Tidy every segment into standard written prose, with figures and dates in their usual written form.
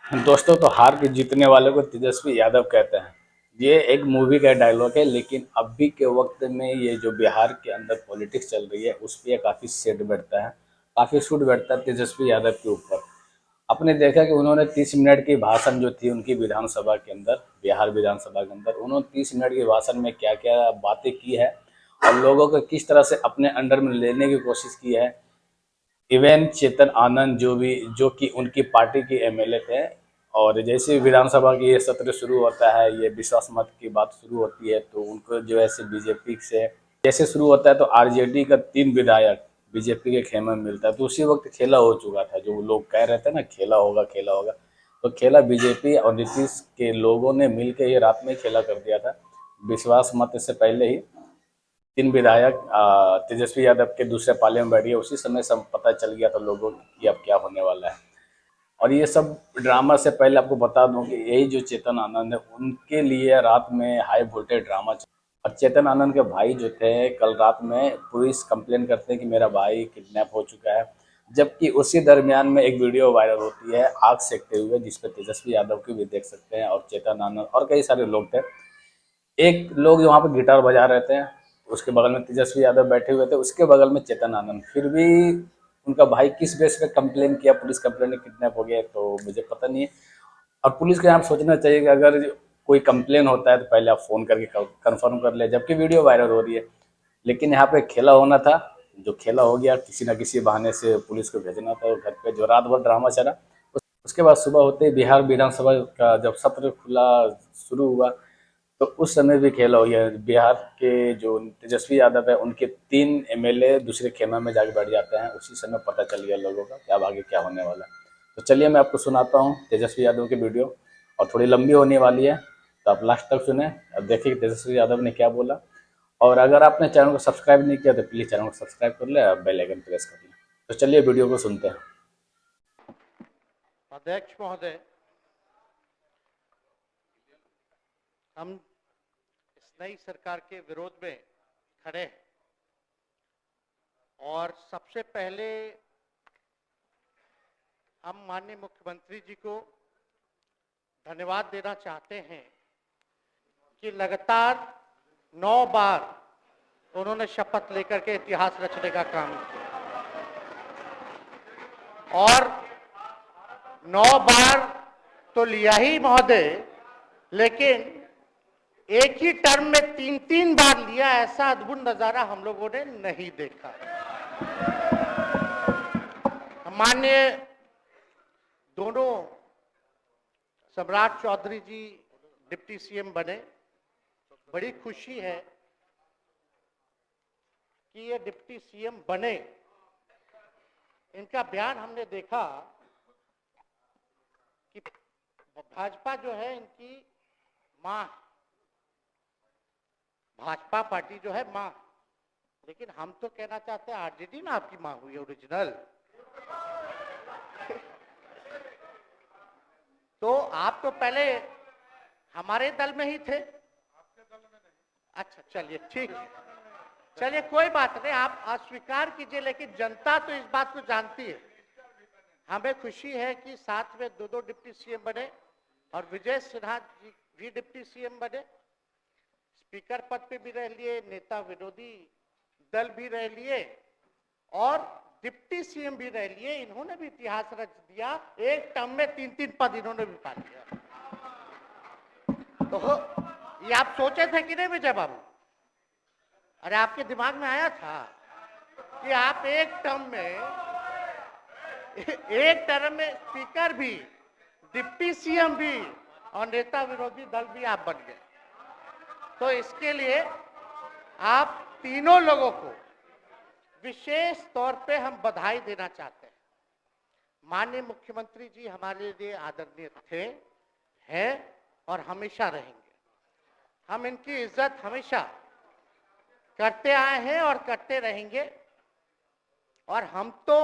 दोस्तों, तो हार के जीतने वाले को तेजस्वी यादव कहते हैं। ये एक मूवी का डायलॉग है, लेकिन अभी के वक्त में ये जो बिहार के अंदर पॉलिटिक्स चल रही है उस पर काफ़ी सेट बैठता है, काफ़ी सूट बैठता है तेजस्वी यादव के ऊपर। आपने देखा कि उन्होंने 30 मिनट की भाषण जो थी उनकी विधानसभा के अंदर, बिहार विधानसभा के अंदर, उन्होंने 30 मिनट की भाषण में क्या क्या बातें की है और लोगों को किस तरह से अपने अंडर में लेने की कोशिश की है। इवन चेतन आनंद जो कि उनकी पार्टी के एमएलए थे, और जैसे ही विधानसभा की ये सत्र शुरू होता है, ये विश्वास मत की बात शुरू होती है, तो उनको जो है से बीजेपी से जैसे शुरू होता है तो आरजेडी का 3 विधायक बीजेपी के खेमे में मिलता है। तो उसी वक्त खेला हो चुका था, जो लोग कह रहे थे ना खेला होगा खेला होगा, तो खेला बीजेपी और नीतीश के लोगों ने मिलकर ये रात में खेला कर दिया था। विश्वास मत से पहले ही 3 विधायक तेजस्वी यादव के दूसरे पाले में बैठ गए। उसी समय सब पता चल गया था लोगों को कि अब क्या होने वाला है। और ये सब ड्रामा से पहले आपको बता दूं कि यही जो चेतन आनंद है उनके लिए रात में हाई वोल्टेज ड्रामा और चेतन आनंद के भाई जो थे, कल रात में पुलिस कंप्लेन करते हैं कि मेरा भाई किडनैप हो चुका है। जबकि उसी दरमियान में एक वीडियो वायरल होती है आग सेकते हुए, जिसपे तेजस्वी यादव की भी देख सकते हैं और चेतन आनंद और कई सारे लोग थे। एक लोग जो वहाँ पे गिटार बजा रहे थे, उसके बगल में तेजस्वी यादव बैठे हुए थे, उसके बगल में चेतन आनंद। फिर भी उनका भाई किस बेस पे कंप्लेन किया, पुलिस कंप्लेन किडनैप हो गया, तो मुझे पता नहीं है। और पुलिस को यहाँ सोचना चाहिए कि अगर कोई कंप्लेन होता है तो पहले आप फोन करके कंफर्म कर ले, जबकि वीडियो वायरल हो रही है। लेकिन यहाँ पे खेला होना था, जो खेला हो गया, किसी ना किसी बहाने से पुलिस को भेजना था घर पे, जो रात भर ड्रामा चला। उसके बाद सुबह होते ही बिहार विधानसभा का जब सत्र खुला शुरू हुआ, तो उस समय भी खेला हो गया। बिहार के जो तेजस्वी यादव है उनके 3 एमएलए दूसरे खेमा में जाके बैठ जाते हैं। उसी समय पता चल गया लोगों का कि अब आगे क्या होने वाला है। तो चलिए मैं आपको सुनाता हूँ तेजस्वी यादव की वीडियो, और थोड़ी लंबी होने वाली है, तो आप लास्ट तक सुने और देखिए कि तेजस्वी यादव ने क्या बोला। और अगर आपने चैनल को सब्सक्राइब नहीं किया तो प्लीज़ चैनल को सब्सक्राइब कर ले और बेल आइकन प्रेस कर ले। तो चलिए वीडियो को सुनते हैं। अध्यक्ष महोदय, हम इस नई सरकार के विरोध में खड़े हैं और सबसे पहले हम माननीय मुख्यमंत्री जी को धन्यवाद देना चाहते हैं कि लगातार 9 बार उन्होंने शपथ लेकर के इतिहास रचने का काम किया और 9 बार तो लिया ही महोदय, लेकिन एक ही टर्म में 3-3 बार लिया, ऐसा अद्भुत नजारा हम लोगों ने नहीं देखा। माननीय दोनों सम्राट चौधरी जी डिप्टी सीएम बने, बड़ी खुशी है कि ये डिप्टी सीएम बने। इनका बयान हमने देखा कि भाजपा जो है इनकी मां, भाजपा पार्टी जो है मां, लेकिन हम तो कहना चाहते हैं आरजेडी ना आपकी मां हुई ओरिजिनल। तो आप तो पहले हमारे दल में ही थे। अच्छा चलिए ठीक है, चलिए कोई बात नहीं, आप अस्वीकार कीजिए, लेकिन जनता तो इस बात को जानती है। हमें खुशी है कि साथ में दो डिप्टी सीएम बने और विजय सिन्हा जी भी डिप्टी सीएम बने, स्पीकर पद पे भी रह लिए, नेता विरोधी दल भी रह लिए और डिप्टी सीएम भी रह लिए। इन्होंने भी इतिहास रच दिया, एक टर्म में 3-3 पद इन्होंने भी पा लिया। तो ये आप सोचे थे कि नहीं विजय बाबू? अरे आपके दिमाग में आया था कि आप एक टर्म में स्पीकर भी, डिप्टी सीएम भी और नेता विरोधी दल भी आप बन गए। तो इसके लिए आप तीनों लोगों को विशेष तौर पे हम बधाई देना चाहते हैं। माननीय मुख्यमंत्री जी हमारे लिए आदरणीय थे, हैं और हमेशा रहेंगे। हम इनकी इज्जत हमेशा करते आए हैं और करते रहेंगे। और हम तो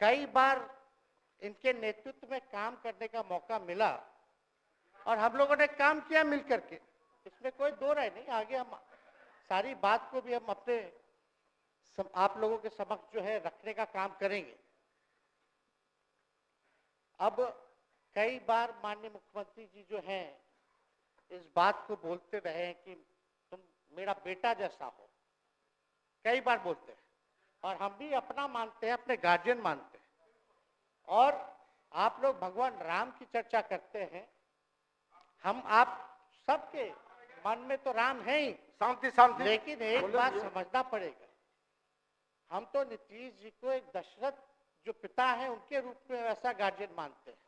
कई बार इनके नेतृत्व में काम करने का मौका मिला और हम लोगों ने काम किया मिलकर के, इसमें कोई दो राय नहीं। आगे हम सारी बात को भी हम अपने आप लोगों के समक्ष जो है रखने का काम करेंगे। अब कई बार माननीय मुख्यमंत्री जी जो हैं इस बात को बोलते रहे हैं कि तुम मेरा बेटा जैसा हो, कई बार बोलते हैं और हम भी अपना मानते हैं, अपने गार्जियन मानते हैं। और आप लोग भगवान राम की चर्चा करते हैं, हम आप सबके मन में तो राम है ही, शांति शांति। लेकिन एक बात समझना पड़ेगा, हम तो नीतीश जी को एक दशरथ जो पिता है उनके रूप में वैसा गार्जियन मानते हैं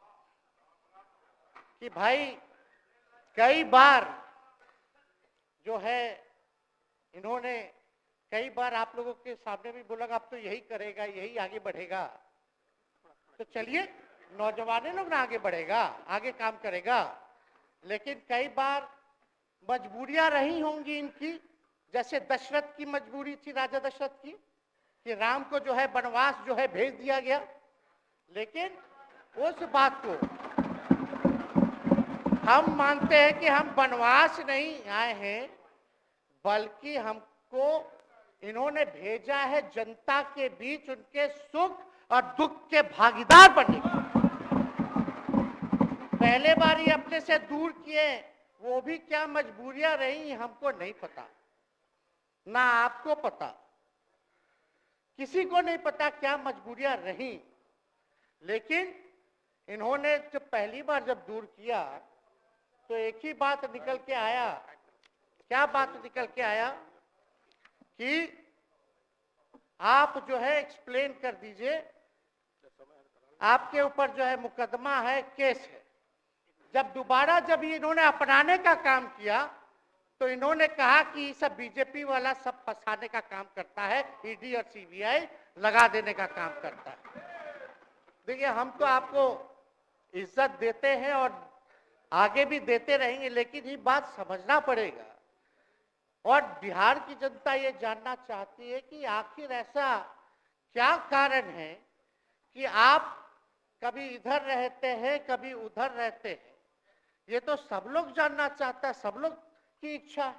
कि भाई कई बार जो है इन्होंने कई बार आप लोगों के सामने भी बोला अब तो यही करेगा, यही आगे बढ़ेगा। तो चलिए नौजवान लोग ना आगे बढ़ेगा, आगे काम करेगा, लेकिन कई बार मजबूरियां रही होंगी इनकी, जैसे दशरथ की मजबूरी थी, राजा दशरथ की, कि राम को जो है वनवास जो है भेज दिया गया। लेकिन उस बात को हम मानते हैं कि हम वनवास नहीं आए हैं, बल्कि हमको इन्होंने भेजा है जनता के बीच उनके सुख और दुख के भागीदार बनने के। पहले बार ये अपने से दूर किए, वो भी क्या मजबूरियां रही हमको नहीं पता, ना आपको पता, किसी को नहीं पता क्या मजबूरियां रही। लेकिन इन्होंने जब पहली बार जब दूर किया तो एक ही बात निकल के आया। क्या बात निकल के आया कि आप जो है एक्सप्लेन कर दीजिए, आपके ऊपर जो है मुकदमा है, केस है। जब दोबारा जब इन्होंने अपनाने का काम किया तो इन्होंने कहा कि सब बीजेपी वाला सब फंसाने का काम करता है, ईडी और सीबीआई लगा देने का काम करता है। देखिए हम तो आपको इज्जत देते हैं और आगे भी देते रहेंगे, लेकिन ये बात समझना पड़ेगा। और बिहार की जनता ये जानना चाहती है कि आखिर ऐसा क्या कारण है कि आप कभी इधर रहते हैं, कभी उधर रहते हैं। ये तो सब लोग जानना चाहता है, सब लोग की इच्छा है।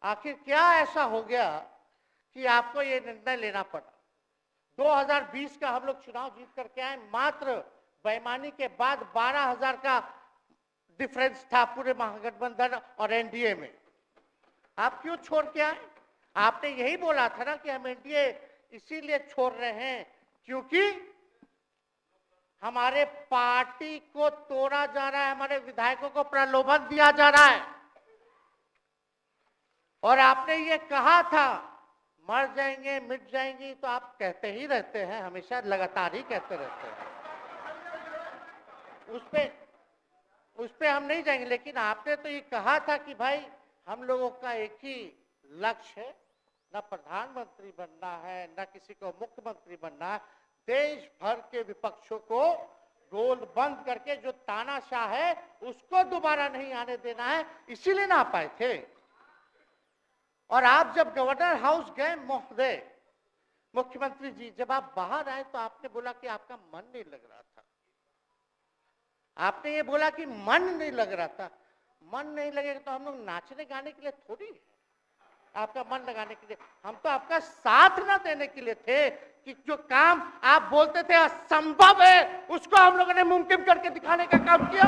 आखिर क्या ऐसा हो गया कि आपको ये निर्णय लेना पड़ा। 2020 का हम लोग चुनाव जीत करके आए, मात्र बेईमानी के बाद 12,000 का डिफरेंस था पूरे महागठबंधन और एनडीए में। आप क्यों छोड़ के आए? आपने यही बोला था ना कि हम एनडीए इसीलिए छोड़ रहे हैं क्योंकि हमारे पार्टी को तोड़ा जा रहा है, हमारे विधायकों को प्रलोभन दिया जा रहा है। और आपने ये कहा था मर जाएंगे, मिट जाएंगी, तो आप कहते ही रहते हैं, हमेशा लगातार ही कहते रहते हैं। उस पे हम नहीं जाएंगे, लेकिन आपने तो ये कहा था कि भाई हम लोगों का एक ही लक्ष्य है, न प्रधानमंत्री बनना है, न किसी को मुख्यमंत्री बनना है, देश भर के विपक्षों को गोल बंद करके जो तानाशाह है उसको दोबारा नहीं आने देना है, इसीलिए ना आ पाए थे। और आप जब गवर्नर हाउस गए महोदय, मुख्यमंत्री जी, जब आप बाहर आए तो आपने बोला कि आपका मन नहीं लग रहा था। आपने ये बोला कि मन नहीं लग रहा था। मन नहीं लगेगा तो हम लोग नाचने गाने के लिए थोड़ी है, आपका मन लगाने के लिए। हम तो आपका साथ ना देने के लिए थे कि जो काम आप बोलते थे असंभव है उसको हम लोगों ने मुमकिन करके दिखाने का काम किया।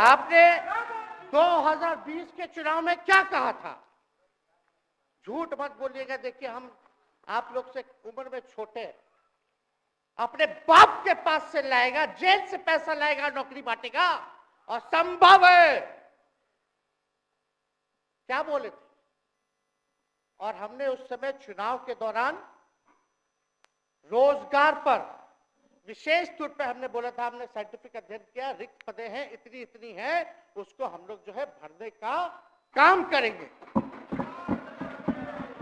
आपने 2020 के चुनाव में क्या कहा था? झूठ मत बोलिएगा। देखिए हम आप लोग से उम्र में छोटे, अपने बाप के पास से लाएगा, जेल से पैसा लाएगा, नौकरी बांटेगा, और संभव है, क्या बोले थे? और हमने उस समय चुनाव के दौरान रोजगार पर विशेष तौर पे हमने बोला था, हमने साइंटिफिक अध्ययन किया, रिक्त पदे हैं इतनी इतनी है, उसको हम लोग जो है भरने का काम करेंगे।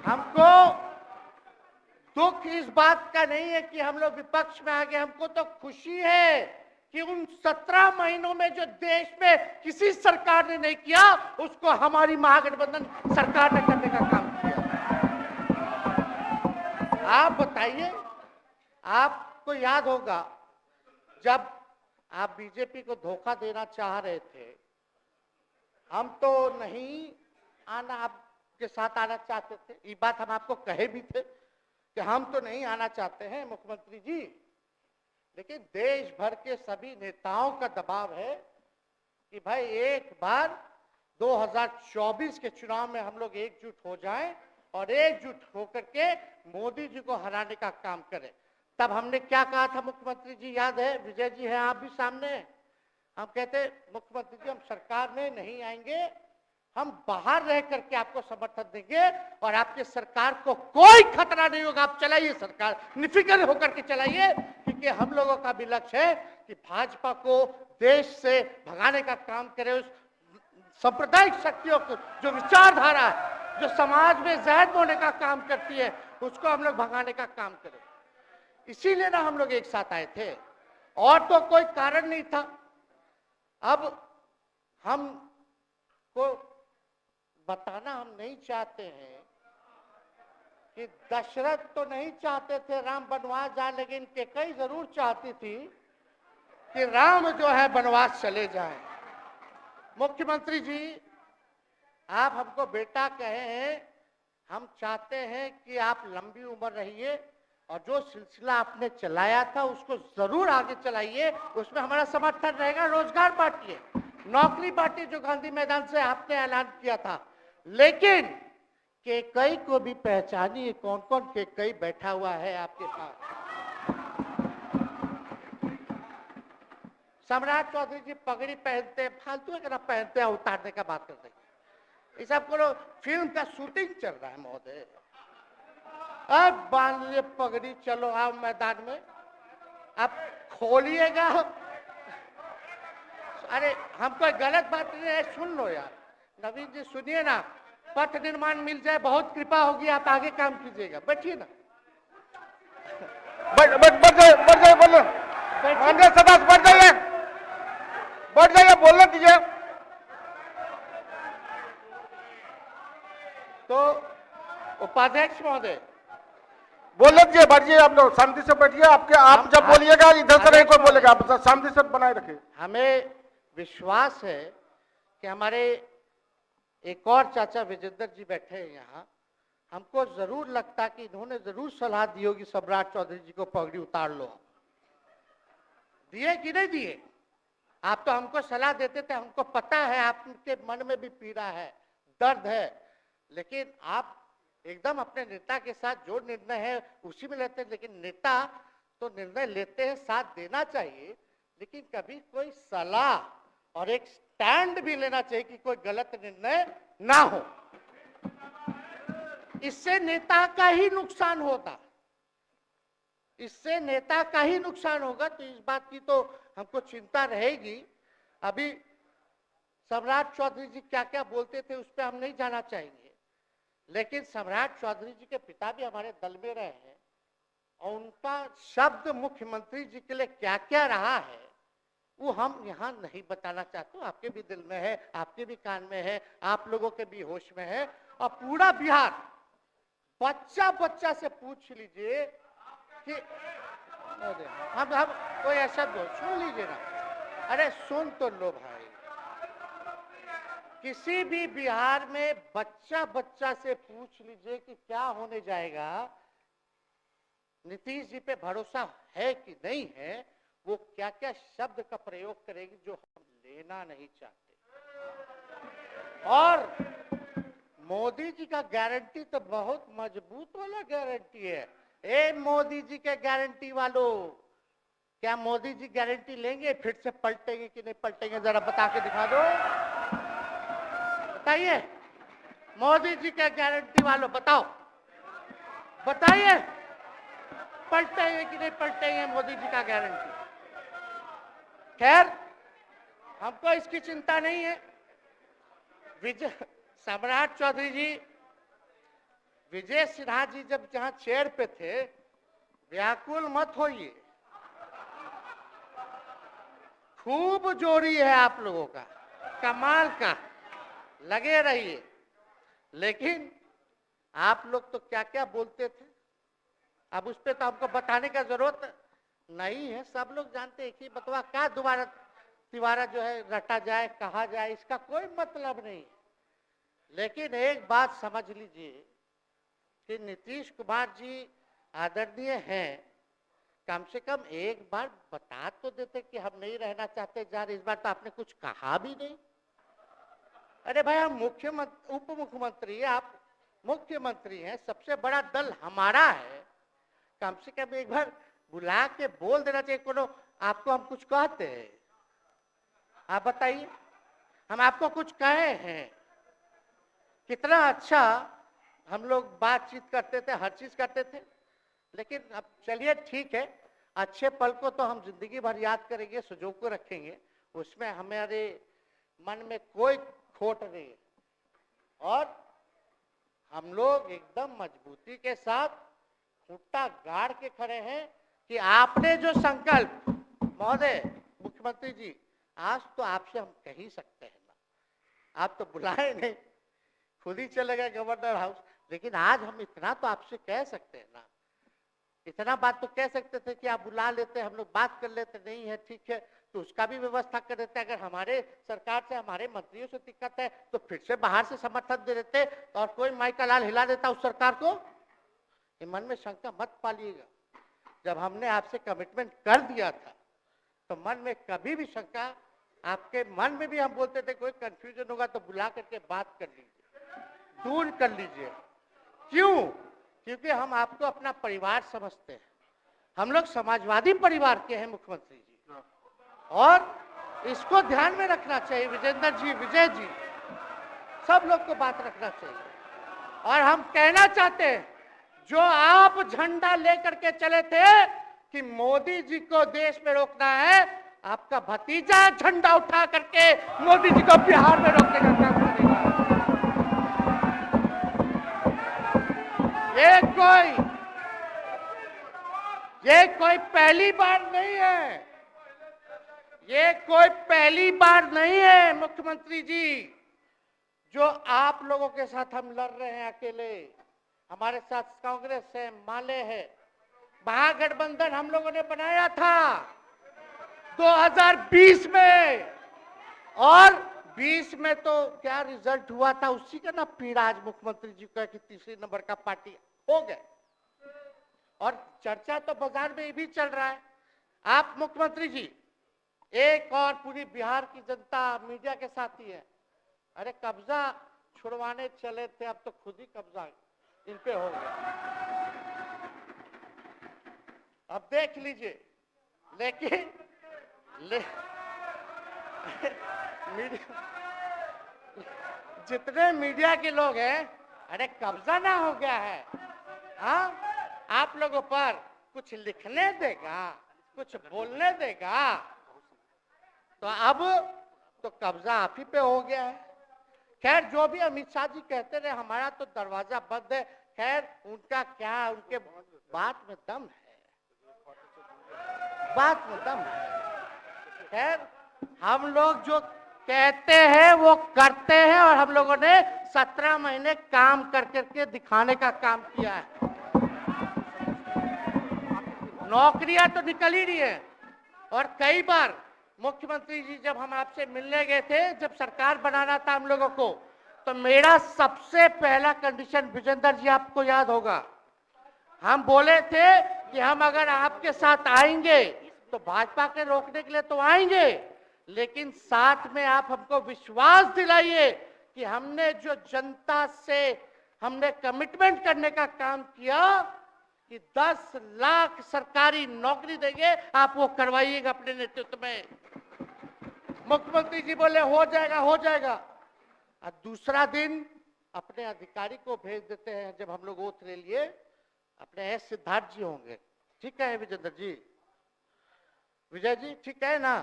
हमको दुख इस बात का नहीं है कि हम लोग विपक्ष में आ गए, हमको तो खुशी है कि उन 17 महीनों में जो देश में किसी सरकार ने नहीं किया उसको हमारी महागठबंधन सरकार ने करने का काम किया। आप बताइए, आपको याद होगा जब आप बीजेपी को धोखा देना चाह रहे थे, हम तो नहीं आना, आपके साथ आना चाहते थे, ये बात हम आपको कहे भी थे कि हम तो नहीं आना चाहते हैं मुख्यमंत्री जी, लेकिन देश भर के सभी नेताओं का दबाव है कि भाई एक बार 2024 के चुनाव में हम लोग एकजुट हो जाएं और एकजुट होकर के मोदी जी को हराने का काम करें। तब हमने क्या कहा था मुख्यमंत्री जी, याद है? विजय जी हैं, आप भी सामने हैं। हम कहते मुख्यमंत्री जी हम सरकार में नहीं आएंगे, हम बाहर रह करके आपको समर्थन देंगे और आपके सरकार को कोई खतरा नहीं होगा, आप चलाइए सरकार, निफिक्र होकर के चलाइए, क्योंकि हम लोगों का भी लक्ष्य है कि भाजपा को देश से भगाने का काम करे। उस सांप्रदायिक शक्तियों को, जो विचारधारा है, जो समाज में जहर बोने का काम करती है, उसको हम लोग भगाने का काम करें। इसीलिए ना हम लोग एक साथ आए थे, और तो कोई कारण नहीं था। अब हम को बताना हम नहीं चाहते हैं कि दशरथ तो नहीं चाहते थे राम वनवास जाए, लेकिन कैकेयी जरूर चाहती थी कि राम जो है वनवास चले जाएं। मुख्यमंत्री जी, आप हमको बेटा कहे हैं, हम चाहते हैं कि आप लंबी उम्र रहिए और जो सिलसिला आपने चलाया था उसको जरूर आगे चलाइए, उसमें हमारा समर्थन रहेगा। रोजगार बांटिए, नौकरी बांटिए, जो गांधी मैदान से आपने ऐलान किया था, लेकिन कैकेयी को भी पहचानिए, कौन कौन कैकेयी बैठा हुआ है आपके पास। सम्राट चौधरी जी पगड़ी पहनते हैं, फालतू अगर आप पहनते हैं, उतारने का बात करते हैं। इस आपको फिल्म का शूटिंग चल रहा है महोदय, अब बांध लिए पगड़ी, चलो आओ मैदान में, अब खोलिएगा। अरे हम कोई गलत बात नहीं है, सुन लो यार, नवीन जी सुनिए ना, पथ निर्माण मिल जाए, बहुत कृपा होगी, आप आगे काम कीजिएगा, बैठिए ना। बढ़ जाइए बोलो, सदास बढ़ जाइए, बोलने दीजिए। तो उपाध्यक्ष महोदय, बोलने दीजिए, बैठिए, आप लोग शांति से बैठिए। आप जब बोलिएगा इधर से नहीं कोई बोलेगा, आप शांति से बनाए रखिए। हमें विश्वास है कि हमारे एक और चाचा विजेंद्र जी बैठे हैं यहाँ, हमको जरूर लगता कि इन्होंने जरूर सलाह दी होगी सम्राट चौधरी जी को पगड़ी उतार लो। दिए कि नहीं दिए? आप तो हमको सलाह देते थे, हमको पता है आपके मन में भी पीड़ा है, दर्द है, लेकिन आप एकदम अपने नेता के साथ जो निर्णय है उसी में लेते हैं। लेकिन नेता तो निर्णय लेते हैं, साथ देना चाहिए, लेकिन कभी कोई सलाह और एक स्टैंड भी लेना चाहिए कि कोई गलत निर्णय ना हो। इससे नेता का ही नुकसान होगा, इससे नेता का ही नुकसान होगा। तो इस बात की तो हमको चिंता रहेगी। अभी सम्राट चौधरी जी क्या क्या बोलते थे उस पर हम नहीं जाना चाहेंगे, लेकिन सम्राट चौधरी जी के पिता भी हमारे दल में रहे हैं और उनका शब्द मुख्यमंत्री जी के लिए क्या क्या रहा है वो हम यहाँ नहीं बताना चाहते। आपके भी दिल में है, आपके भी कान में है, आप लोगों के भी होश में है, और पूरा बिहार बच्चा बच्चा से पूछ लीजिए कि हम कोई ऐसा सुन लीजिए ना, अरे सुन तो लो भाई, किसी भी बिहार में बच्चा बच्चा से पूछ लीजिए कि क्या होने जाएगा, नीतीश जी पे भरोसा है कि नहीं है, वो क्या क्या शब्द का प्रयोग करेगी जो हम लेना नहीं चाहते। और मोदी जी का गारंटी तो बहुत मजबूत वाला गारंटी है। ए मोदी जी के गारंटी वालों, क्या मोदी जी गारंटी लेंगे फिर से पलटेंगे कि नहीं पलटेंगे, जरा बता के दिखा दो, बताइए। मोदी जी के गारंटी वालों बताओ, बताइए पलटेंगे कि नहीं पलटेंगे मोदी जी का गारंटी। खैर हमको इसकी चिंता नहीं है। विजय सम्राट चौधरी जी, विजय सिन्हा जी जब जहां चेयर पे थे, व्याकुल मत होइए, खूब जोड़ी है आप लोगों का, कमाल का, लगे रहिए। लेकिन आप लोग तो क्या क्या बोलते थे, अब उस पर तो हमको बताने का जरूरत नहीं है, सब लोग जानते हैं कि बतवा क्या दोबारा तिवारा जो है रटा जाए, कहा जाए, इसका कोई मतलब नहीं। लेकिन एक बात समझ लीजिए कि नीतीश कुमार जी आदरणीय हैं, कम से कम एक बार बता तो देते कि हम नहीं रहना चाहते जहां। इस बार तो आपने कुछ कहा भी नहीं। अरे भाई, हम मुख्यमंत्री, उप मुख्यमंत्री, आप मुख्यमंत्री हैं, सबसे बड़ा दल हमारा है, कम से कम एक बार बुला के बोल देना चाहिए। कोनो आपको हम कुछ कहते हैं? आप बताइए, हम आपको कुछ कहे हैं? कितना अच्छा हम लोग बातचीत करते थे, हर चीज करते थे। लेकिन अब चलिए ठीक है, अच्छे पल को तो हम जिंदगी भर याद करेंगे, सुजो को रखेंगे, उसमें हमारे मन में कोई खोट नहीं है। और हम लोग एकदम मजबूती के साथ खूंटा गाड़ के खड़े हैं कि आपने जो संकल्प, महोदय मुख्यमंत्री जी, आज तो आपसे हम कह ही सकते हैं ना, आप तो बुलाए नहीं, खुद ही चले गए गवर्नर हाउस, लेकिन आज हम इतना तो आपसे कह सकते हैं ना, इतना बात तो कह सकते थे कि आप बुला लेते, हम लोग बात कर लेते। नहीं है ठीक है, तो उसका भी व्यवस्था कर देते। अगर हमारे सरकार से, हमारे मंत्रियों से दिक्कत है तो फिर से बाहर से समर्थन दे देते और कोई माई का लाल हिला देता उस सरकार को। ये मन में शंका मत पालिएगा, जब हमने आपसे कमिटमेंट कर दिया था तो मन में कभी भी शंका, आपके मन में भी हम बोलते थे कोई कंफ्यूजन होगा तो बुला करके बात कर लीजिए, दूर कर लीजिए। क्यों? क्योंकि हम आपको अपना परिवार समझते हैं। हम लोग समाजवादी परिवार के हैं मुख्यमंत्री जी, और इसको ध्यान में रखना चाहिए। विजेंद्र जी, विजय जी, सब लोग को बात रखना चाहिए। और हम कहना चाहते हैं, जो आप झंडा लेकर के चले थे कि मोदी जी को देश में रोकना है, आपका भतीजा झंडा उठा करके मोदी जी को बिहार में रोकने का काम करेगा। ये कोई पहली बार नहीं है, ये कोई पहली बार नहीं है मुख्यमंत्री जी, जो आप लोगों के साथ हम लड़ रहे हैं अकेले। हमारे साथ कांग्रेस है, माले है, महागठबंधन हम लोगों ने बनाया था 2020 में, और 20 में तो क्या रिजल्ट हुआ था उसी का ना पीड़ा आज मुख्यमंत्री जी का कि तीसरी नंबर का पार्टी हो गए। और चर्चा तो बाजार में भी चल रहा है। आप मुख्यमंत्री जी एक और पूरी बिहार की जनता मीडिया के साथ ही है। अरे कब्जा छुड़वाने चले थे, अब तो खुद ही कब्जा इन पे हो गया। अब देख लीजिए, लेकिन जितने मीडिया के लोग हैं, अरे कब्जा ना हो गया है, हाँ, आप लोगों पर कुछ लिखने देगा, कुछ बोलने देगा, तो अब तो कब्जा आप ही पे हो गया है। खैर, जो भी अमित शाह जी कहते रहे, हमारा तो दरवाजा बंद है। खैर, उनका क्या, उनके बात में दम है, बात में दम है। खैर, हम लोग जो कहते हैं वो करते हैं, और हम लोगों ने 17 महीने काम कर करके दिखाने का काम किया है। नौकरियां तो निकल ही रही है। और कई बार मुख्यमंत्री जी, जब हम आपसे मिलने गए थे, जब सरकार बनाना था हम लोगों को, तो मेरा सबसे पहला कंडीशन, विजेंद्र जी आपको याद होगा, हम बोले थे कि हम अगर आपके साथ आएंगे तो भाजपा के रोकने के लिए तो आएंगे, लेकिन साथ में आप हमको विश्वास दिलाइए कि हमने जो जनता से हमने कमिटमेंट करने का काम किया कि 10 लाख सरकारी नौकरी देंगे, आप वो करवाइएगा अपने नेतृत्व में। मुख्यमंत्री जी बोले हो जाएगा, हो जाएगा। और दूसरा दिन अपने अधिकारी को भेज देते हैं, जब हम लोग ओथ ले लिए, अपने एस सिद्धार्थ जी होंगे, ठीक है विजेंद्र जी, विजय जी, ठीक है ना,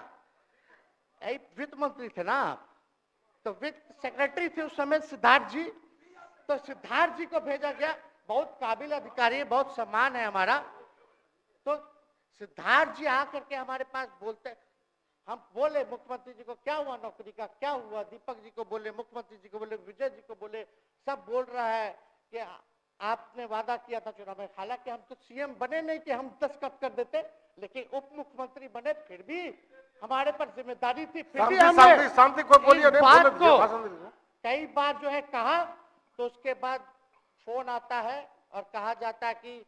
वित्त मंत्री थे ना आप, तो वित्त सेक्रेटरी थे उस समय सिद्धार्थ जी, तो सिद्धार्थ जी को भेजा गया। बहुत काबिल अधिकारी है, बहुत सम्मान है हमारा। तो सिद्धार्थ जी आकर के हमारे पास बोलते, हम बोले मुख्यमंत्री जी को क्या हुआ नौकरी का, क्या हुआ, दीपक जी को बोले, मुख्यमंत्री जी को बोले, विजय जी को बोले, सब बोल रहा है कि आपने वादा किया था चुनाव में। हालांकि हम तो सीएम बने नहीं कि हम दस्तखत कर देते, लेकिन उप मुख्यमंत्री बने, फिर भी हमारे पर जिम्मेदारी थी, फिर भी हमने शांति को बोलिए, बात को कई बार जो है कहा। तो उसके बाद फोन आता है और कहा जाता है कि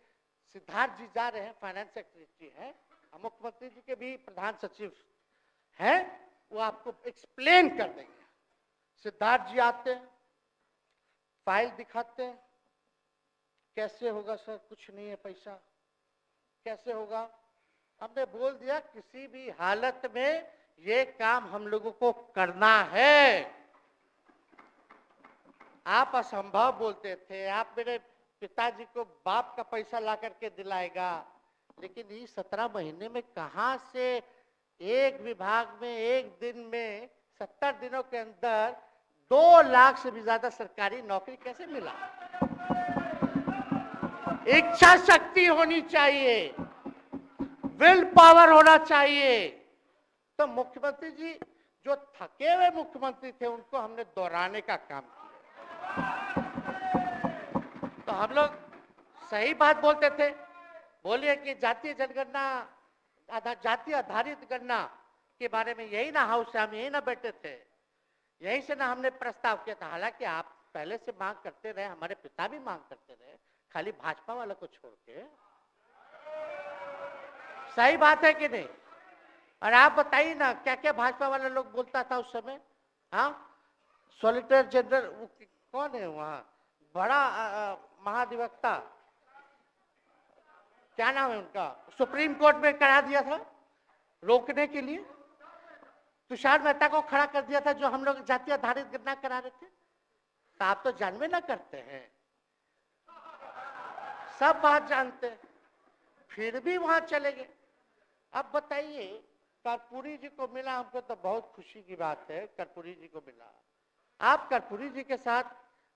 सिद्धार्थ जी जा रहे हैं, फाइनेंस सेक्रेटरी हैं, मुख्यमंत्री जी के भी प्रधान सचिव हैं, वो आपको एक्सप्लेन कर देंगे। सिद्धार्थ जी आते हैं, फाइल दिखाते हैं, कैसे होगा सर, कुछ नहीं है पैसा, कैसे होगा? हमने बोल दिया किसी भी हालत में ये काम हम लोगों को करना है। आप असंभव बोलते थे, आप मेरे पिताजी को बाप का पैसा ला करके दिलाएगा, लेकिन ये 17 महीने में कहां से एक विभाग में एक दिन में 70 दिनों के अंदर 2 लाख से भी ज्यादा सरकारी नौकरी कैसे मिला? इच्छा शक्ति होनी चाहिए, विल पावर होना चाहिए। तो मुख्यमंत्री जी जो थके हुए मुख्यमंत्री थे उनको हमने दोहराने का काम किया। तो हम लोग सही बात बोलते थे, बोलिए कि जातीय जनगणना, जाति आधारित गणना के बारे में यही ना हाउस से हम यही ना बैठे थे, यही से ना हमने प्रस्ताव किया था। हालांकि आप पहले से मांग करते रहे, हमारे पिता भी मांग करते रहे, खाली भाजपा वालों को छोड़ के। सही बात है कि नहीं? और आप बताइए ना क्या क्या भाजपा वाले लोग बोलता था उस समय। हाँ, सॉलिसिटर जनरल कौन है वहां, बड़ा महाधिवक्ता, क्या नाम है उनका, सुप्रीम कोर्ट में करा दिया था रोकने के लिए, तुषार मेहता को खड़ा कर दिया था जो हम लोग जाति आधारित गणना करा रहे थे। तो आप तो जानवे ना करते हैं, सब बात जानते हैं, फिर भी वहां चले गए। अब बताइए, कर्पूरी जी को मिला, हमको तो बहुत खुशी की बात है, कर्पूरी जी को मिला। आप कर्पूरी जी के साथ,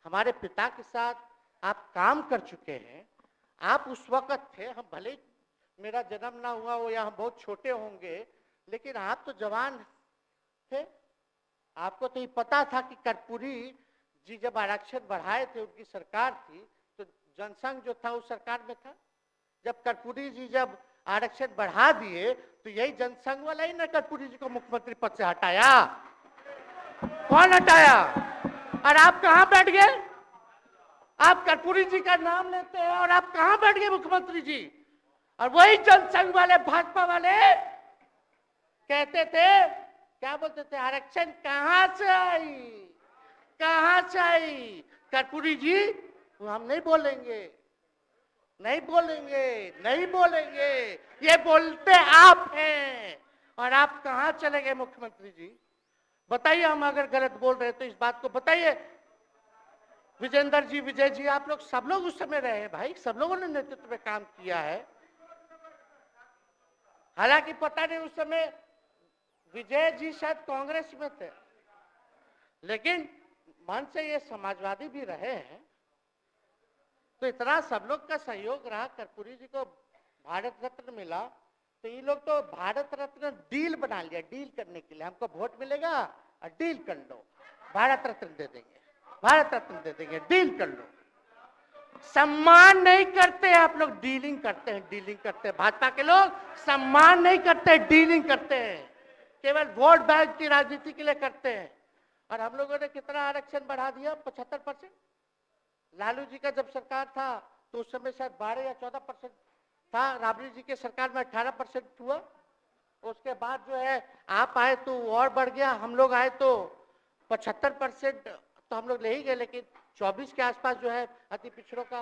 हमारे पिता के साथ आप काम कर चुके हैं। आप उस वक्त थे, हम भले मेरा जन्म ना हुआ हो या हम बहुत छोटे होंगे, लेकिन आप तो जवान थे। आपको तो ये पता था कि कर्पूरी जी जब आरक्षण बढ़ाए थे, उनकी सरकार थी, तो जनसंघ जो था उस सरकार में था। जब कर्पूरी जी जब आरक्षण बढ़ा दिए तो यही जनसंघ वाला ही ना कर्पूरी जी को मुख्यमंत्री पद से हटाया। कौन हटाया? और आप कहां बैठ गए? आप कर्पूरी जी का नाम लेते हैं और आप कहां बैठ गए मुख्यमंत्री जी? और वही जनसंघ वाले, भाजपा वाले कहते थे, क्या बोलते थे, आरक्षण कहां से आई, कहां से आई? कर्पूरी जी, हम नहीं बोलेंगे, नहीं बोलेंगे, नहीं बोलेंगे, ये बोलते आप हैं। और आप कहां चले गए मुख्यमंत्री जी? बताइए, हम अगर गलत बोल रहे हैं तो इस बात को बताइए। विजेंद्र जी, विजय जी, आप लोग सब लोग उस समय रहे हैं भाई, सब लोगों ने नेतृत्व में काम किया है। हालांकि पता नहीं उस समय विजय जी शायद कांग्रेस में थे, लेकिन मन से ये समाजवादी भी रहे हैं। तो इतना सब लोग का सहयोग रहा, कर्पूरी जी को भारत रत्न मिला, तो ये लोग तो भारत रत्न डील बना लिया, डील करने के लिए, हमको वोट मिलेगा और डील कर लो, भारत रत्न दे देंगे, भारत रत्न दे देंगे, डील कर लो। सम्मान नहीं करते आप लोग, डीलिंग करते हैं, डीलिंग करते हैं। भाजपा के लोग सम्मान नहीं करते, डीलिंग करते हैं, केवल वोट बैंक की राजनीति के लिए करते हैं। और हम लोगों ने कितना आरक्षण बढ़ा दिया, 75%। लालू जी का जब सरकार था तो उस समय शायद 12 या 14% था, राबड़ी जी के सरकार में 18% हुआ। उसके बाद जो है आप आए तो और बढ़ गया, हम लोग आए तो 75% तो हम लोग ले ही गए, लेकिन 24 के आसपास जो है अति पिछड़ों का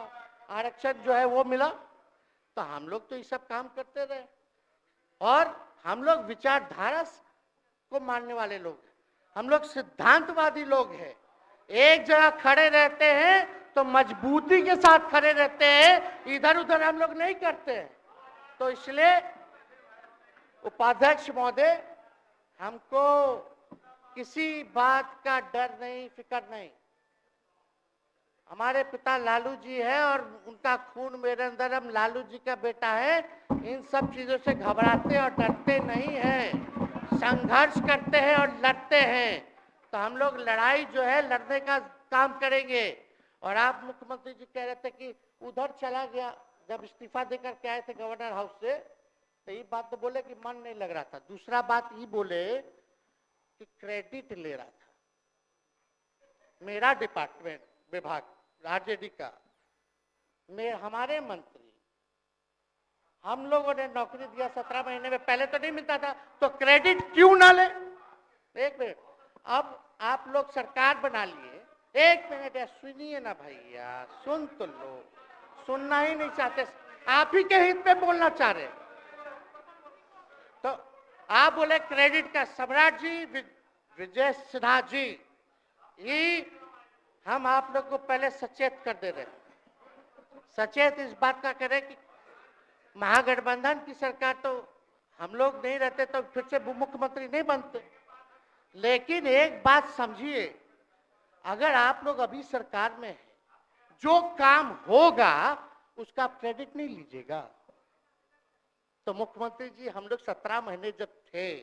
आरक्षण जो है वो मिला। तो हम लोग तो ये सब काम करते रहे, और हम लोग विचारधारा को मानने वाले लोग हैं, हम लोग सिद्धांतवादी लोग हैं। एक जगह खड़े रहते हैं तो मजबूती के साथ खड़े रहते हैं, इधर उधर हम लोग नहीं करते हैं। तो इसलिए उपाध्यक्ष महोदय, हमको किसी बात का डर नहीं, फिक्र नहीं। हमारे पिता लालू जी है और उनका खून मेरे अंदर, हम लालू जी का बेटा है। इन सब चीजों से घबराते और डरते नहीं हैं, संघर्ष करते हैं और लड़ते हैं। तो हम लोग लड़ाई जो है लड़ने का काम करेंगे। और आप मुख्यमंत्री जी कह रहे थे कि उधर चला गया, जब इस्तीफा देकर के आए थे गवर्नर हाउस से, तो ये बात तो बोले कि मन नहीं लग रहा था। दूसरा बात ये बोले कि क्रेडिट ले रहा था मेरा डिपार्टमेंट, विभाग, आरजेडी का, हमारे मंत्री, हम लोगों ने नौकरी दिया 17 महीने में, पहले तो नहीं मिलता था, तो क्रेडिट क्यों ना ले? एक मिनट, अब आप लोग सरकार बना लिए, एक मिनट यार सुनिए ना भैया, सुन तो लो, सुनना ही नहीं चाहते, आप ही के हित में बोलना चाह रहे। तो आप बोले क्रेडिट का सम्राट जी विजय सिन्हा जी, ये हम आप लोग को पहले सचेत कर दे रहे हैं, सचेत इस बात का करें कि महागठबंधन की सरकार तो हम लोग नहीं रहते तो फिर से मुख्यमंत्री नहीं बनते। लेकिन एक बात समझिए, अगर आप लोग अभी सरकार में हैं, जो काम होगा उसका क्रेडिट नहीं लीजिएगा। तो मुख्यमंत्री जी हम लोग 17 महीने जब थे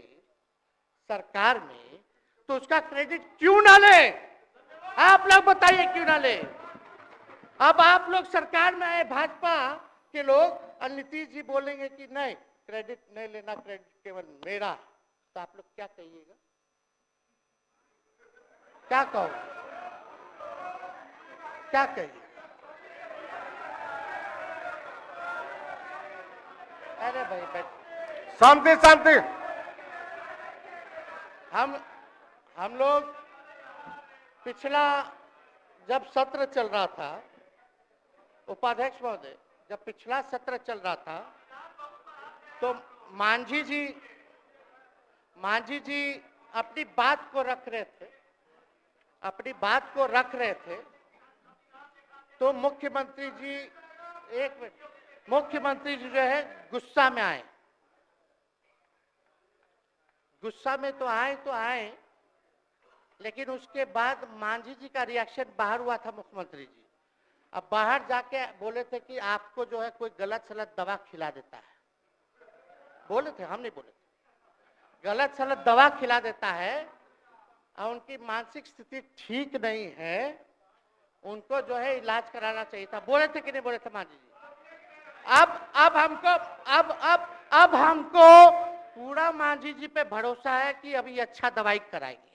सरकार में, तो उसका क्रेडिट क्यों ना ले? आप लोग बताइए क्यों ना ले? अब आप लोग सरकार में आए भाजपा के लोग, और नीतीश जी बोलेंगे कि नहीं क्रेडिट नहीं लेना, क्रेडिट केवल मेरा, तो आप लोग क्या कहिएगा? क्या कहो, क्या कहिए? अरे भाई बैठ, शांति शांति। हम लोग पिछला जब सत्र चल रहा था, उपाध्यक्ष महोदय, जब पिछला सत्र चल रहा था तो मांझी जी अपनी बात को रख रहे थे, तो मुख्यमंत्री जी, एक मिनट, मुख्यमंत्री जी जो है गुस्सा में आए, गुस्सा में तो आए, लेकिन उसके बाद मांझी जी का रिएक्शन बाहर हुआ था मुख्यमंत्री जी। अब बाहर जाके बोले थे कि आपको जो है कोई गलत सलत दवा खिला देता है, बोले थे, हम नहीं बोले थे, गलत सलत दवा खिला देता है और उनकी मानसिक स्थिति ठीक नहीं है, उनको जो है इलाज कराना चाहिए था, बोले थे कि नहीं बोले थे मांझी जी? अब हमको पूरा मांझी जी पे भरोसा है कि अभी अच्छा दवाई कराएंगे।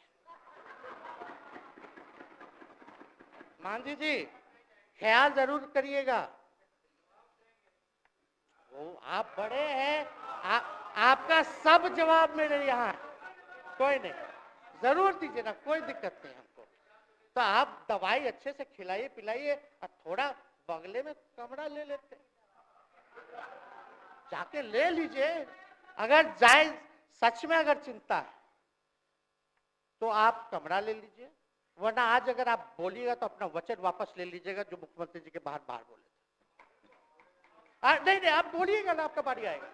मांझी जी ख्याल जरूर करिएगा, वो आप बड़े हैं, आपका सब जवाब मेरे यहाँ, कोई नहीं, जरूर दीजिए ना, कोई दिक्कत नहीं हमको। तो आप दवाई अच्छे से खिलाइए पिलाइए, और थोड़ा बगले में कमरा ले लेते, जाके ले लीजिए, अगर जाए सच में अगर चिंता है तो आप कमरा ले लीजिए, वरना आज अगर आप बोलिएगा तो अपना वचन वापस ले लीजिएगा जो मुख्यमंत्री जी के बाहर बोले थे। नहीं आप बोलिएगा ना, आपका बारी आएगा।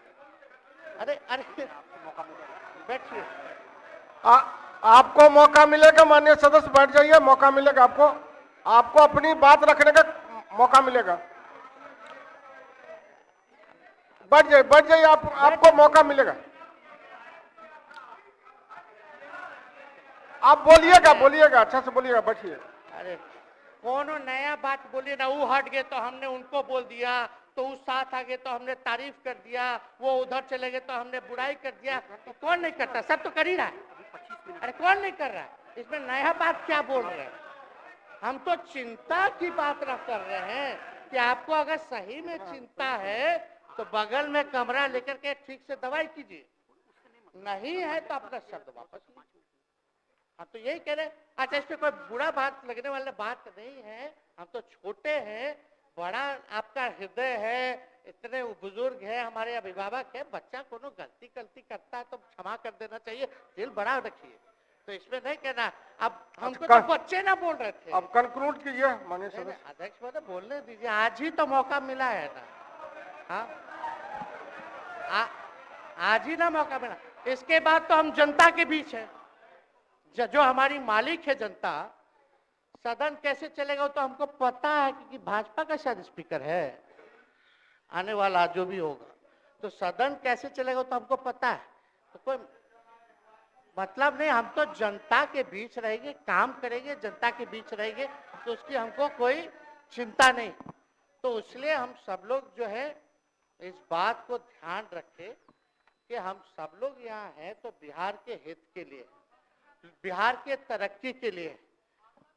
अरे बैठिए, आपको मौका मिलेगा, माननीय सदस्य बैठ जाइए, मौका मिलेगा आपको अपनी बात रखने का मौका मिलेगा। बैठ जाइए, आपको मौका मिलेगा। आप बोलिएगा, अच्छा से बोलिएगा, बैठिए। अरे कोनो नया बात बोलिए ना, वो हट गए तो हमने उनको बोल दिया, तो उस साथ आ गए तो हमने तारीफ कर दिया, वो उधर चले गए तो हमने बुराई कर दिया, तो कौन नहीं करता? सब तो कर ही रहा है। अरे कौन नहीं कर रहा है? इसमें नया बात क्या बोल रहे हैं? हम तो चिंता की बात न कर रहे हैं कि आपको अगर सही में चिंता है तो बगल में कमरा लेकर के ठीक से दवाई कीजिए, नहीं है तो अपना शब्द वापस लीजिए। हम तो यही कह रहे हैं। अच्छा, इसमें कोई बुरा बात लगने वाला बात नहीं है, हम तो छोटे हैं, बड़ा आपका हृदय है, इतने बुजुर्ग है, हमारे अभिभावक है, बच्चा कोनो गलती करता है तो क्षमा कर देना चाहिए, दिल बड़ा रखिए, तो इसमें नहीं कहना। अब हमको तो बच्चे ना बोल रहे थे। अब कंक्लूड कीजिए माननीय सदस्य। अध्यक्ष महोदय बोलने दीजिए, आज ही तो मौका मिला है ना, हाँ आज ही ना मौका मिला, इसके बाद तो हम जनता के बीच है, जो हमारी मालिक है जनता। सदन कैसे चलेगा तो हमको पता है, क्योंकि भाजपा का शायद स्पीकर है आने वाला जो भी होगा, तो सदन कैसे चलेगा तो हमको पता है, तो कोई मतलब नहीं, हम तो जनता के बीच रहेंगे, काम करेंगे, जनता के बीच रहेंगे, तो उसकी हमको कोई चिंता नहीं। तो इसलिए हम सब लोग जो है इस बात को ध्यान रखें कि हम सब लोग यहाँ हैं तो बिहार के हित के लिए, बिहार के तरक्की के लिए,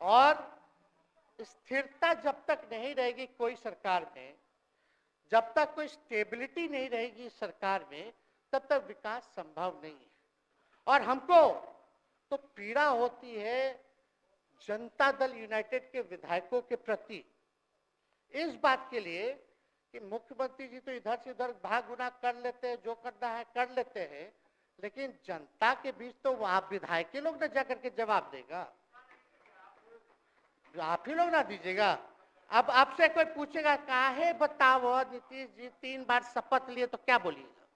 और स्थिरता जब तक नहीं रहेगी कोई सरकार में, जब तक कोई स्टेबिलिटी नहीं रहेगी सरकार में तब तक विकास संभव नहीं है। और हमको तो पीड़ा होती है जनता दल यूनाइटेड के विधायकों के प्रति इस बात के लिए कि मुख्यमंत्री जी तो इधर से उधर भाग गुना कर लेते हैं, जो करना है कर लेते हैं, लेकिन जनता के बीच तो आप विधायक के लोग ना जाकर के जवाब देगा, आप ही लोग ना दीजिएगा। अब आपसे कोई पूछेगा काहे बताओ नीतीश जी 3 बार शपथ लिए, तो क्या बोलिएगा?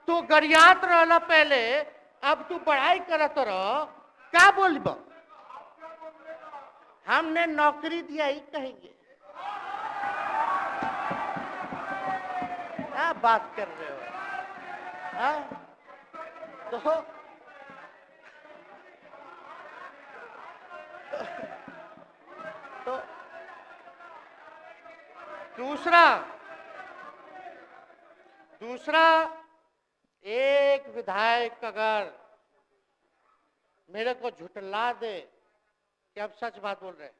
तू गरियात रहला पहले, अब तू पढ़ाई करत रह, क्या बोलब? हमने नौकरी दिया ही कहेंगे। क्या बात कर रहे हो? हाँ? तो दूसरा एक विधायक अगर मेरे को झुठला दे कि अब सच बात बोल रहे हैं,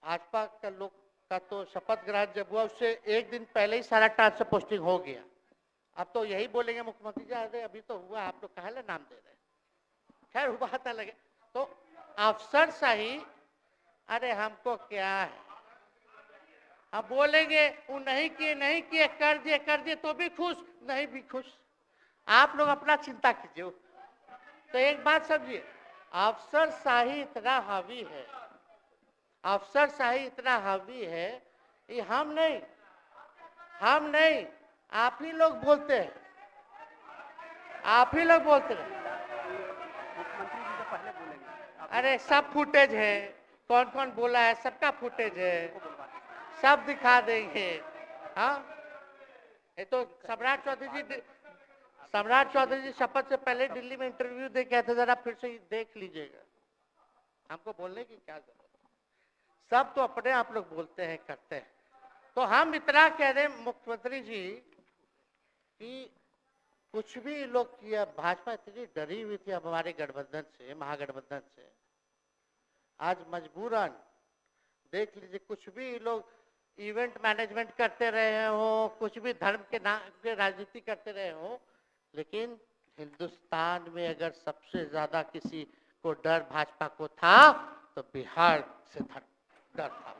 भाजपा का लोग का तो शपथ ग्रहण जब हुआ उससे एक दिन पहले ही सारा ट्रांसफर पोस्टिंग हो गया। अब तो यही बोलेंगे मुख्यमंत्री जी अरे अभी तो हुआ, आप लोग काहे नाम दे रहे हैं? खैर हुआ था लगे तो अफसरशाही, अरे हमको क्या है, हम बोलेंगे वो नहीं किए कर दिए तो भी खुश, नहीं भी खुश, आप लोग अपना चिंता कीजिए। तो एक बात समझिए, अफसरशाही इतना हावी है, अफसरशाही इतना हावी है कि हम नहीं आप ही लोग बोलते हैं, आप ही लोग बोलते हैं। मुख्यमंत्री जी से पहले बोलेंगे। अरे सब फुटेज है, कौन कौन बोला है सबका फुटेज है, सब दिखा देंगे। हाँ, ये तो सम्राट चौधरी जी शपथ से पहले दिल्ली में इंटरव्यू दे के थे, जरा फिर से देख लीजिएगा, हमको बोलने की क्या जरूरत है? सब तो अपने आप लोग बोलते हैं करते हैं। तो हम इतना कह रहे मुख्यमंत्री जी कि कुछ भी लोग किया, भाजपा इतनी डरी हुई थी हमारे गठबंधन से, महागठबंधन से, आज मजबूरन देख लीजिए, कुछ भी लोग इवेंट मैनेजमेंट करते रहे हो, कुछ भी धर्म के नाम के राजनीति करते रहे हो, लेकिन हिंदुस्तान में अगर सबसे ज्यादा किसी को डर भाजपा को था तो बिहार से डर था,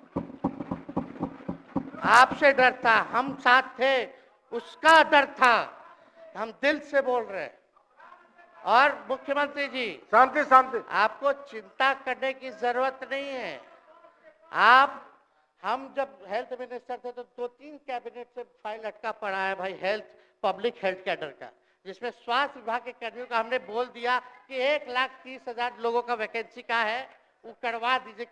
आपसे डर था, हम साथ थे उसका डर था, हम दिल से बोल रहे हैं। और मुख्यमंत्री जी शांति शांति, आपको चिंता करने की जरूरत नहीं है। हम जब हेल्थ मिनिस्टर थे तो 2-3 कैबिनेट से फाइल अटका पड़ा है भाई, हेल्थ पब्लिक हेल्थ कैडर का, जिसमें स्वास्थ्य विभाग के कर्मियों का हमने बोल दिया कि 1,30,000 लोगों का वैकेंसी का है, वो करवा दीजिए।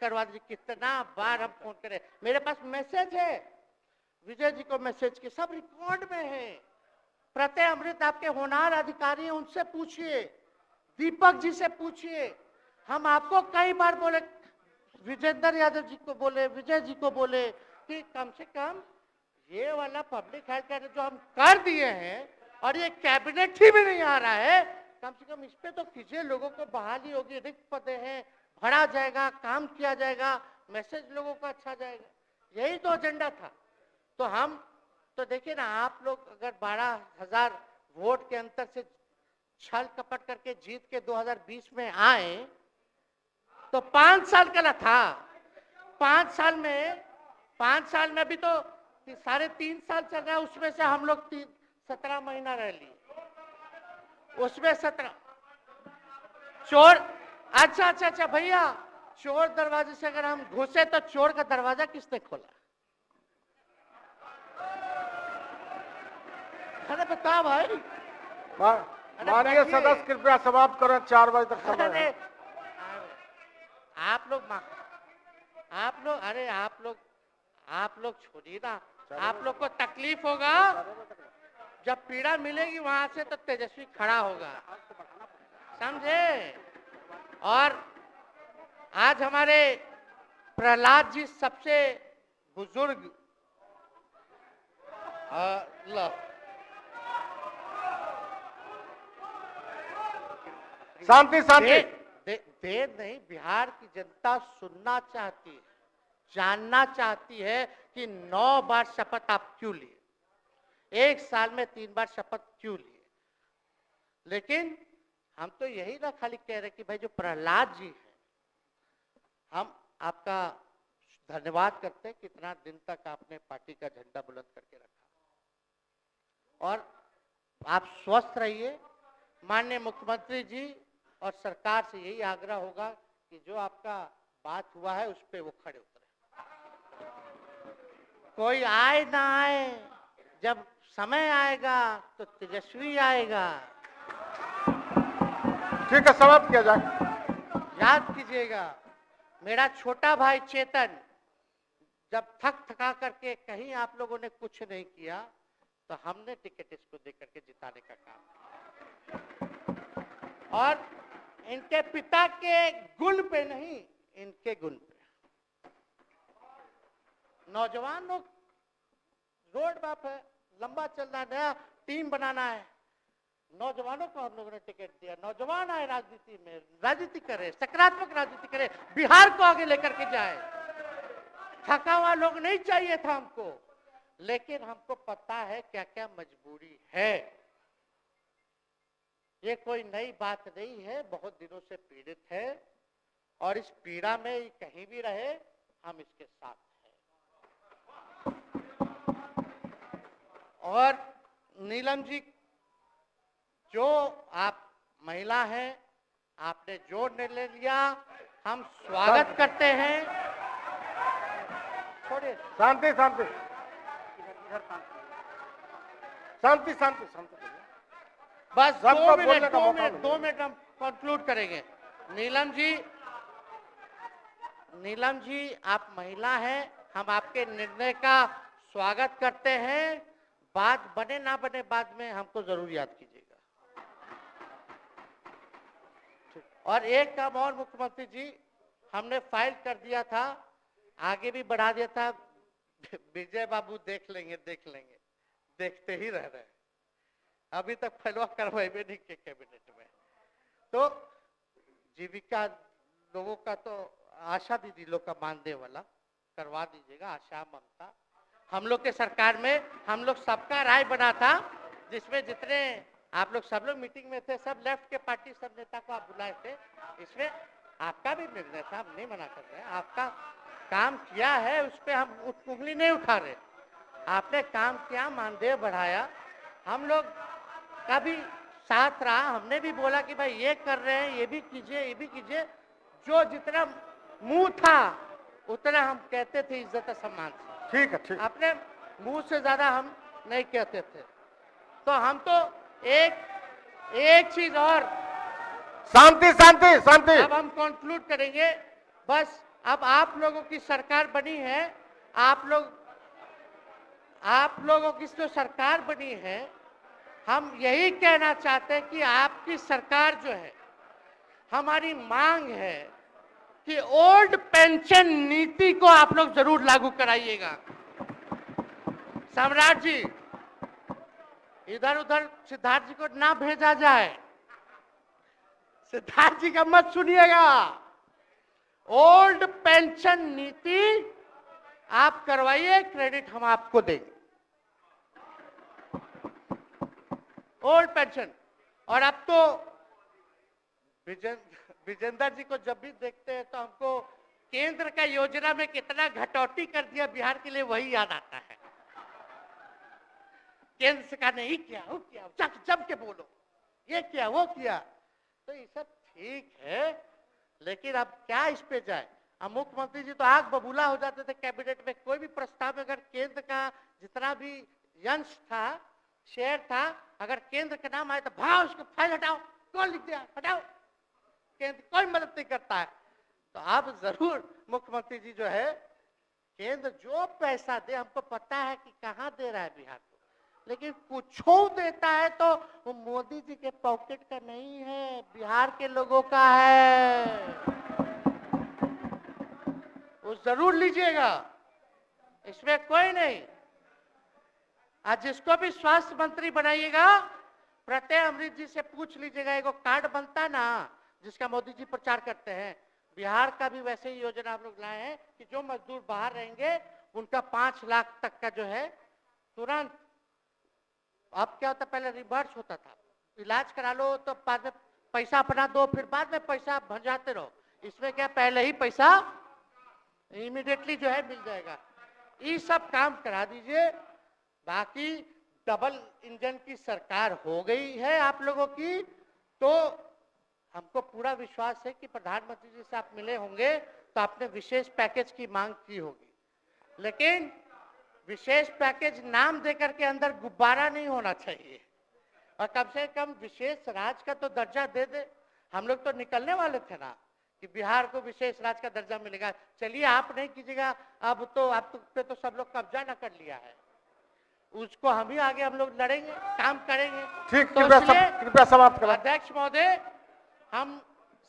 कितना बार हम फोन करें, मेरे पास मैसेज है, विजय जी को मैसेज के सब रिकॉर्ड में है। प्रत्यय अमृत आपके होनहार अधिकारी हैं, उनसे पूछिए, दीपक जी से पूछिए। हम आपको कई बार बोले, विजेंद्र यादव जी को बोले, विजय जी को बोले कि कम से कम ये वाला पब्लिक हेल्थ केयर जो हम कर दिए हैं और ये कैबिनेट ही भी नहीं आ रहा है, कम से कम इस पे तो कीजिए, लोगों को बहाली होगी, रिक्त पदे हैं, भरा जाएगा, काम किया जाएगा, मैसेज लोगों का अच्छा जाएगा, यही तो एजेंडा था। तो हम तो देखिए ना, आप लोग अगर 12,000 वोट के अंतर से छल कपट करके जीत के 2020 में आए तो 5 साल का ना था, 5 साल में अभी तो 3.5 साल चल रहा है, उसमें से हम लोग 17 महीना रह लिए, उसमें 17 चोर। अच्छा भैया, चोर दरवाजे से अगर हम घुसे तो चोर का दरवाजा किसने खोला? अरे बता भाई। माननीय सदस्य कृपया समाप्त करें, 4 बजे तक समय है। आप लोग छोड़िए ना, आप लोग को तकलीफ होगा, जब पीड़ा मिलेगी वहां से तो तेजस्वी खड़ा होगा, समझे? और आज हमारे प्रहलाद जी सबसे बुजुर्ग शांति शांति, देर नहीं, बिहार की जनता सुनना चाहती है, जानना चाहती है कि 9 बार शपथ आप क्यों लिए, 1 साल में 3 बार शपथ क्यों लिए। लेकिन हम तो यही ना खाली कह रहे कि भाई जो प्रहलाद जी हैं, हम आपका धन्यवाद करते हैं कि इतना दिन तक आपने पार्टी का झंडा बुलंद करके रखा, और आप स्वस्थ रहिए। माननीय मुख्यमंत्री जी और सरकार से यही आग्रह होगा कि जो आपका बात हुआ है उस पे वो खड़े उतरे। कोई आए ना आए, जब समय आएगा तो तेजस्वी आएगा। ठीक है, समाप्त किया जाए। याद कीजिएगा, मेरा छोटा भाई चेतन जब थक थका करके कहीं आप लोगों ने कुछ नहीं किया तो हमने टिकट इसको देकर के जिताने का काम किया, और इनके पिता के गुण पे नहीं, इनके गुण पे। नौजवान लोग रोड मैप है, लंबा चलना है, नया टीम बनाना है, नौजवानों को हम लोगों ने टिकट दिया। नौजवान आए राजनीति में, राजनीति करे, सकारात्मक राजनीति करे, बिहार को आगे लेकर के जाए। थका हुआ लोग नहीं चाहिए था हमको, लेकिन हमको पता है क्या क्या मजबूरी है। ये कोई नई बात नहीं है, बहुत दिनों से पीड़ित है, और इस पीड़ा में कहीं भी रहे हम इसके साथ हैं। और नीलम जी, जो आप महिला हैं, आपने जो निर्णय लिया हम स्वागत करते हैं। छोड़िए, शांति शांति इधर शांति। शांति शांति शांति। बस सबको 2 बोलने मिनट, का 2 मौका मिनट, मिलेगा। 2 मिनट हम कंक्लूड करेंगे। नीलम जी आप महिला हैं, हम आपके निर्णय का स्वागत करते हैं। बात बने ना बने बाद में हमको जरूर याद कीजिएगा। और एक काम और मुख्यमंत्री जी, हमने फाइल कर दिया था, आगे भी बढ़ा दिया था, विजय बाबू देख लेंगे, देखते ही रह रहे हैं, अभी तक फैलवा करवाए भी नहीं के कैबिनेट में। तो जीविका लोगों का तो आशा दीदी लोग का मानदेय वाला करवा दीजिएगा, आशा ममता। हम लोग के सरकार में हम लोग सबका राय बना था, जिसमें जितने आप लोग सब लोग मीटिंग में थे, सब लेफ्ट के पार्टी सब नेता को आप बुलाए थे, इसमें आपका भी निर्णय था, हम नहीं मना कर रहे हैं। आपका काम किया है, उस पर हम उंगली नहीं उठा रहे। आपने काम किया, मानदेय बढ़ाया, हम लोग का भी साथ रहा, हमने भी बोला कि भाई ये कर रहे हैं, ये भी कीजिए, ये भी कीजिए। जो जितना मुंह था उतना हम कहते थे इज्जत और सम्मान से। ठीक है, ठीक। अपने मुंह से ज्यादा हम नहीं कहते थे। तो हम तो एक चीज और, शांति शांति शांति। अब हम कंक्लूड करेंगे। बस अब आप लोगों की सरकार बनी है, आप लोगों की जो सरकार बनी है, हम यही कहना चाहते हैं कि आपकी सरकार जो है, हमारी मांग है कि ओल्ड पेंशन नीति को आप लोग जरूर लागू कराइएगा। सम्राट जी, इधर उधर सिद्धार्थ जी को ना भेजा जाए, सिद्धार्थ जी का मत सुनिएगा। ओल्ड पेंशन नीति आप करवाइए, क्रेडिट हम आपको देंगे। Old pension. और अब तो विजेंद्र जी को जब भी देखते हैं तो हमको केंद्र का योजना में कितना घटौती कर दिया बिहार के लिए, वही याद आता है। केंद्र सरकार ने ही किया, वो किया, जब के बोलो, ये किया, वो किया। तो ये सब ठीक है, लेकिन अब क्या इस पे जाए। अब मुख्यमंत्री जी तो आग बबूला हो जाते थे कैबिनेट में, कोई भी प्रस्ताव में अगर केंद्र का जितना भी अंश था, शेयर था, अगर केंद्र का नाम आए तो भाव उसको फाइल हटाओ, कौन लिख दिया, हटाओ, केंद्र कोई मदद नहीं करता है। तो अब जरूर मुख्यमंत्री जी जो है, केंद्र जो पैसा दे, हमको पता है कि कहां दे रहा है बिहार को, लेकिन कुछ देता है तो वो मोदी जी के पॉकेट का नहीं है, बिहार के लोगों का है। वो जरूर लीजिएगा, इसमें कोई नहीं। आज जिसको भी स्वास्थ्य मंत्री बनाइएगा, प्रत्यय अमृत जी से पूछ लीजिएगा, एगो कार्ड बनता है ना जिसका मोदी जी प्रचार करते हैं, बिहार का भी वैसे ही योजना हम लोग लाए हैं कि जो मजदूर बाहर रहेंगे उनका 5 लाख तक का जो है तुरंत, अब क्या होता, पहले रिवर्स होता था, इलाज करा लो तो बाद में पैसा अपना दो, फिर बाद में पैसा भंजाते रहो। इसमें क्या, पहले ही पैसा इमीडिएटली जो है मिल जाएगा। ये सब काम करा दीजिए। बाकी डबल इंजन की सरकार हो गई है आप लोगों की, तो हमको पूरा विश्वास है कि प्रधानमंत्री जी से आप मिले होंगे तो आपने विशेष पैकेज की मांग की होगी, लेकिन विशेष पैकेज नाम देकर के अंदर गुब्बारा नहीं होना चाहिए, और कम से कम विशेष राज्य का तो दर्जा दे दे। हम लोग तो निकलने वाले थे ना कि बिहार को विशेष राज्य का दर्जा मिलेगा। चलिए आप नहीं कीजिएगा, अब तो आप पे तो सब लोग कब्जा न कर लिया है, उसको हम ही आगे हम लोग लड़ेंगे, काम करेंगे। ठीक, तो कृपया समाप्त करें। अध्यक्ष महोदय, हम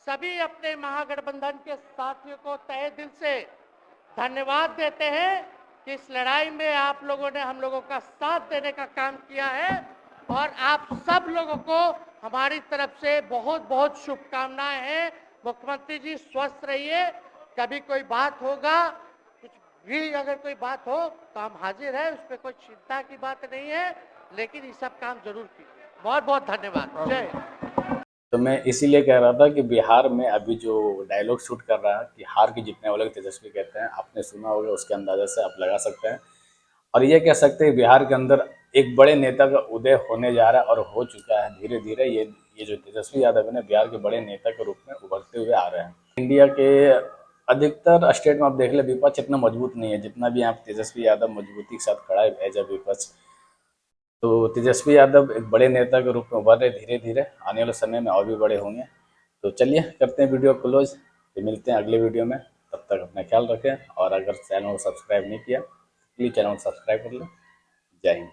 सभी अपने महागठबंधन के साथियों को तहे दिल से धन्यवाद देते हैं कि इस लड़ाई में आप लोगों ने हम लोगों का साथ देने का काम किया है, और आप सब लोगों को हमारी तरफ से बहुत बहुत शुभकामनाएं हैं। मुख्यमंत्री जी स्वस्थ रहिए, कभी कोई बात होगा, कुछ भी अगर कोई बात हो तो हम हाजिर हैं, उसमें कोई चिंता की बात नहीं है, लेकिन ये सब काम जरूर कीजिए। बहुत बहुत धन्यवाद। जय हिंद। तो मैं इसीलिए कह रहा था कि बिहार में अभी जो डायलॉग शूट कर रहा है कि हार के जीतने वाले को तेजस्वी कहते हैं, आपने सुना होगा, उसके अंदाजे से आप लगा सकते हैं। और ये कह सकते हैं बिहार के अंदर एक बड़े नेता का उदय होने जा रहा है और हो चुका है धीरे धीरे। ये जो तेजस्वी यादव है ना, बिहार के बड़े नेता के रूप में उभरते हुए आ रहे हैं। इंडिया के अधिकतर स्टेट में आप देख ले, विपक्ष इतना मजबूत नहीं है जितना भी यहाँ तेजस्वी यादव मजबूती के साथ खड़ा है एज ए विपक्ष। तो तेजस्वी यादव एक बड़े नेता के रूप में उभर रहे धीरे धीरे, आने वाले समय में और भी बड़े होंगे। तो चलिए करते हैं वीडियो क्लोज, तो मिलते हैं अगले वीडियो में। तब तक अपना ख्याल रखें, और अगर चैनल को सब्सक्राइब नहीं किया प्लीज़ चैनल को सब्सक्राइब कर लें। जय हिंद।